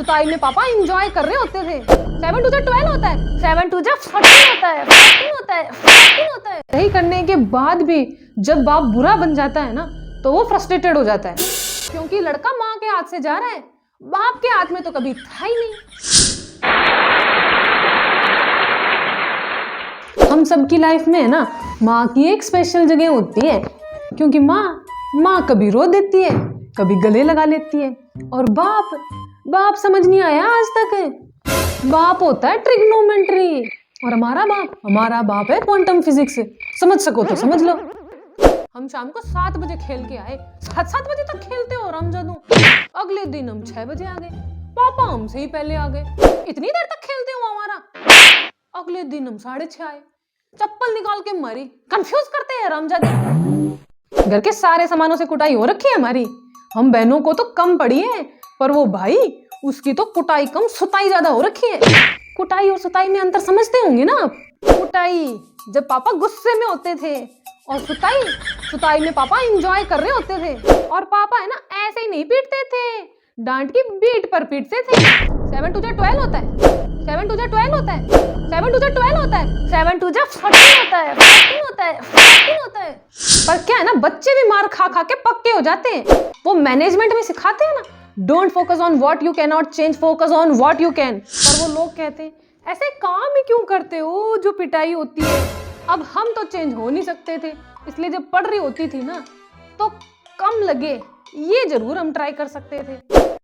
सुताई में पापा एंजॉय कर रहे होते थे। 7 टू 12 होता है, 7 टू 14 होता है, 14 होता है, 14 होता है। सही करने के बाद भी जब बाप बुरा बन जाता है ना तो वो फ्रस्ट्रेटेड हो जाता है, क्योंकि लड़का माँ के हाथ से जा रहा है, बाप के हाथ में तो कभी था ही नहीं। हम सबकी लाइफ में है ना माँ की एक स्पेशल जगह होती है, क्योंकि माँ कभी रो देती है, कभी गले लगा लेती है। और बाप समझ नहीं आया आज तक। बाप होता है ट्रिग्नोमेट्री, और हमारा बाप है क्वांटम फिजिक्स। समझ सको तो समझ लो। हम शाम को 7 बजे खेल के आए, 7 बजे तक खेलते हो रामजादू। अगले दिन हम 6 बजे आ गए, पापा हमसे ही पहले आ गए। इतनी देर तक खेलते हो हमारा। अगले दिन हम 6:30 आए, चप्पल निकाल के मारी। कंफ्यूज करते हैं रामजादे। घर के सारे सामानों से कुटाई हो रखी है हमारी। हम बहनों को तो कम पड़ी है, पर वो भाई उसकी तो कुटाई कम सुताई ज्यादा हो रखी है। कुटाई और सुताई में अंतर समझते होंगे ना आप। कुटाई जब पापा गुस्से में होते थे, और सुताई में पापा एंजॉय कर रहे होते थे। और पापा है ना ऐसे ही नहीं पीटते थे, डांट की बीट पर पीटते थे। 7 टू 12 होता है, 7 टू 12 होता है, 7 टू 12 होता है, 7 टू 14 होता है, 14 होता है, 14 होता है। पर क्या है ना, बच्चे भी मार खा के पक्के हो जाते हैं। वो मैनेजमेंट में सिखाते हैं ना, don't focus on what you can not change, focus on what you can. पर वो लोग कहते हैं ऐसे काम ही क्यों करते हो जो पिटाई होती है। अब हम तो चेंज हो नहीं सकते थे, इसलिए जब पढ़ रही होती थी ना तो कम लगे ये जरूर हम ट्राई कर सकते थे।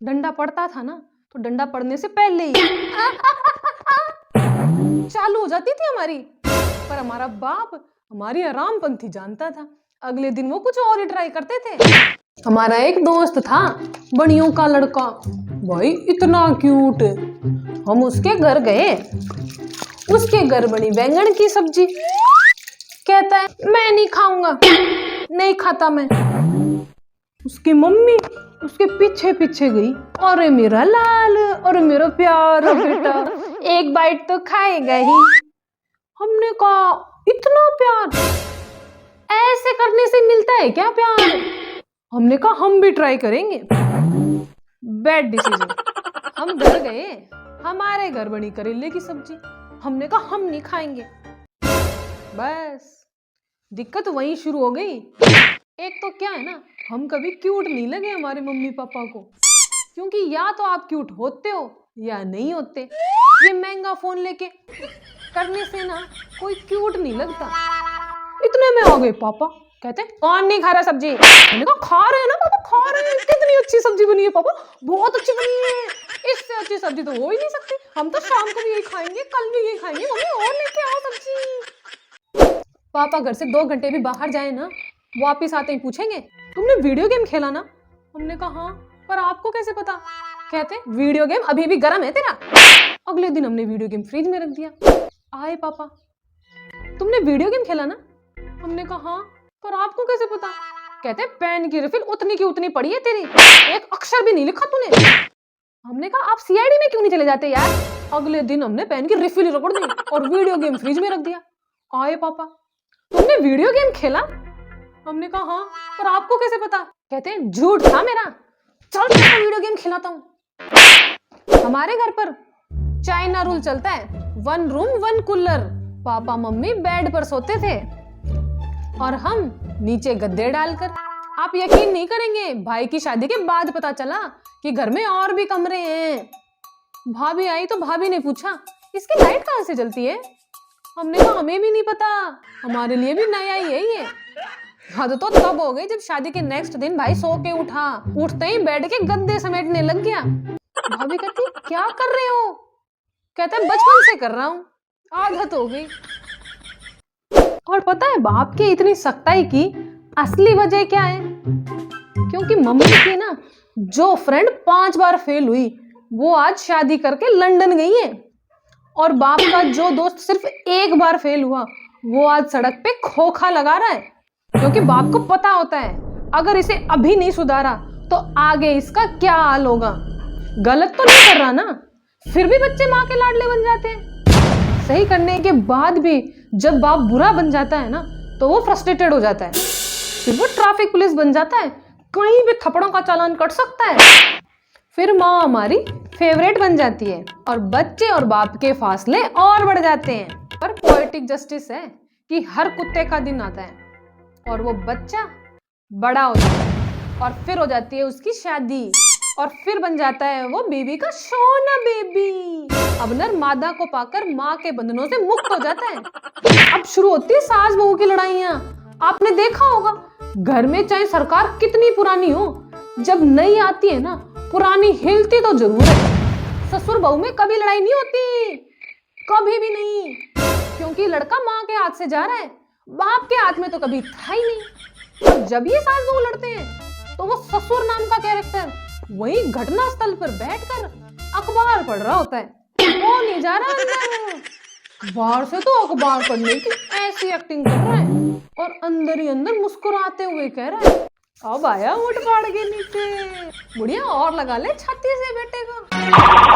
डंडा पड़ता था ना तो डंडा पड़ने से पहले ही चालू हो जाती थी हमारी। पर हमारा बाप हमारी आरामपंथी जानता था, अगले दिन वो कुछ और ही ट्राई करते थे। हमारा एक दोस्त था, बड़ियों का लड़का, भाई इतना क्यूट। हम उसके घर गए, उसके घर बनी बैंगन की सब्जी। कहता है मैं नहीं खाऊंगा, नहीं खाता मैं। उसकी मम्मी उसके पीछे पीछे गई, अरे मेरा लाल, अरे मेरा प्यारा बेटा, एक बाइट तो खाएगा ही। हमने कहा इतना प्यार ऐसे करने से मिलता है क्या प्यार? हमने कहा हम भी ट्राई करेंगे। Bad decision. हम घर गए, हमारे घर बनी करेले की सब्जी। हमने कहा हम नहीं खाएंगे। बस दिक्कत वहीं शुरू हो गई। एक तो क्या है ना, हम कभी क्यूट नहीं लगे हमारे मम्मी पापा को, क्योंकि या तो आप क्यूट होते हो या नहीं होते। ये महंगा फोन लेके करने से ना कोई क्यूट नहीं लगता। इतने में आ गए पापा, कहते कौन नहीं खा रहा सब्जी? मैंने कहा खा रहे हैं ना पापा, खा रहे हैं। कितनी अच्छी सब्जी बनी है पापा, बहुत अच्छी बनी है, इससे अच्छी सब्जी तो हो ही नहीं सकती। हम तो शाम को भी यही खाएंगे, कल भी यही खाएंगे, मम्मी और लेके आओ सब्जी। पापा घर से 2 घंटे भी बाहर जाए ना, वापिस आते ही पूछेंगे तुमने वीडियो गेम खेला ना? हमने कहा हाँ, पर आपको कैसे पता? कहते वीडियो गेम अभी भी गर्म है तेरा। अगले दिन हमने वीडियो गेम फ्रिज में रख दिया। आए पापा, तुमने वीडियो गेम खेला ना? हमने कहा हाँ, पर आपको कैसे पता? कहते पेन की रिफिल उतनी की उतनी पड़ी है तेरी, एक अक्षर भी नहीं लिखा तूने। हमने कहा आप सीआईडी में क्यों नहीं चले जाते यार? अगले दिन हमने पेन की रिफिल रगड़ दी और वीडियो गेम फ्रिज में रख दिया। आए पापा, तुमने वीडियो गेम खेला? हमने कहा हाँ, पर आपको कैसे पता? कहते हैं झूठ था मेरा, चल मैं वीडियो गेम खिलाता हूँ। हमारे घर पर चाइना रूल चलता है, 1 room 1 cooler. Papa mummy bed पर सोते थे और हम नीचे गद्दे डालकर। आप यकीन नहीं करेंगे, भाई की शादी के बाद पता चला कि घर में और भी कमरे हैं। भाभी आई तो भाभी ने पूछा इसकी लाइट कहाँ से जलती है? हमने कहा हमें भी नहीं पता, हमारे लिए भी नया ही है ये। हद तो तब हो गई जब शादी के नेक्स्ट दिन भाई सो के उठा, उठते ही बेड के गद्दे समेटने लग गया। भाभी कहती क्या कर रहे हो? कहता है बचपन से कर रहा हूँ, आदत हो गई। और पता है बाप की इतनी सख्ताई की असली वजह क्या है? क्योंकि मम्मी की ना जो फ्रेंड 5 बार फेल हुई वो आज शादी करके लंदन गई है, और बाप का जो दोस्त सिर्फ 1 बार फेल हुआ वो आज सड़क पे खोखा लगा रहा है, क्योंकि बाप को पता होता है अगर इसे अभी नहीं सुधारा तो आगे इसका क्या हाल होगा। गलत तो नहीं कर रहा ना, फिर भी बच्चे माँ के लाडले बन जाते हैं। सही करने के बाद भी जब बाप बुरा बन जाता है ना तो वो फ्रस्ट्रेटेड हो जाता है, फिर वो ट्रैफिक पुलिस बन जाता है, कहीं भी थप्पड़ों का चालान कट सकता है। फिर माँ हमारी फेवरेट बन जाती है और बच्चे और बाप के फासले और बढ़ जाते हैं। पर पोएटिक जस्टिस है कि हर कुत्ते का दिन आता है और वो बच्चा बड़ा हो जाता है और फिर हो जाती है उसकी शादी और फिर बन जाता है वो बेबी का सोना बेबी। अब नर मादा को पाकर माँ के बंधनों से मुक्त हो जाता है। अब शुरू होती है सास बहू की लड़ाइयाँ। आपने देखा होगा घर में चाहे सरकार कितनी पुरानी हो, जब नई आती है ना पुरानी हिलती तो जरूर है। ससुर बहू में कभी लड़ाई नहीं होती, कभी भी नहीं, क्योंकि लड़का माँ के हाथ से जा रहा है, बाप के हाथ में तो कभी था ही नहीं। और जब ये सास बहू लड़ते हैं तो वो ससुर नाम का कैरेक्टर वही घटना स्थल पर बैठकर अखबार पढ़ रहा होता है। वो नहीं जा रहा अंदर, बाहर से तो अखबार पढ़ने की ऐसी एक्टिंग कर रहा है और अंदर ही अंदर मुस्कुराते हुए कह रहा है अब आया ऊँट पहाड़ के नीचे, बुढ़िया और लगा ले छाती से बेटे को।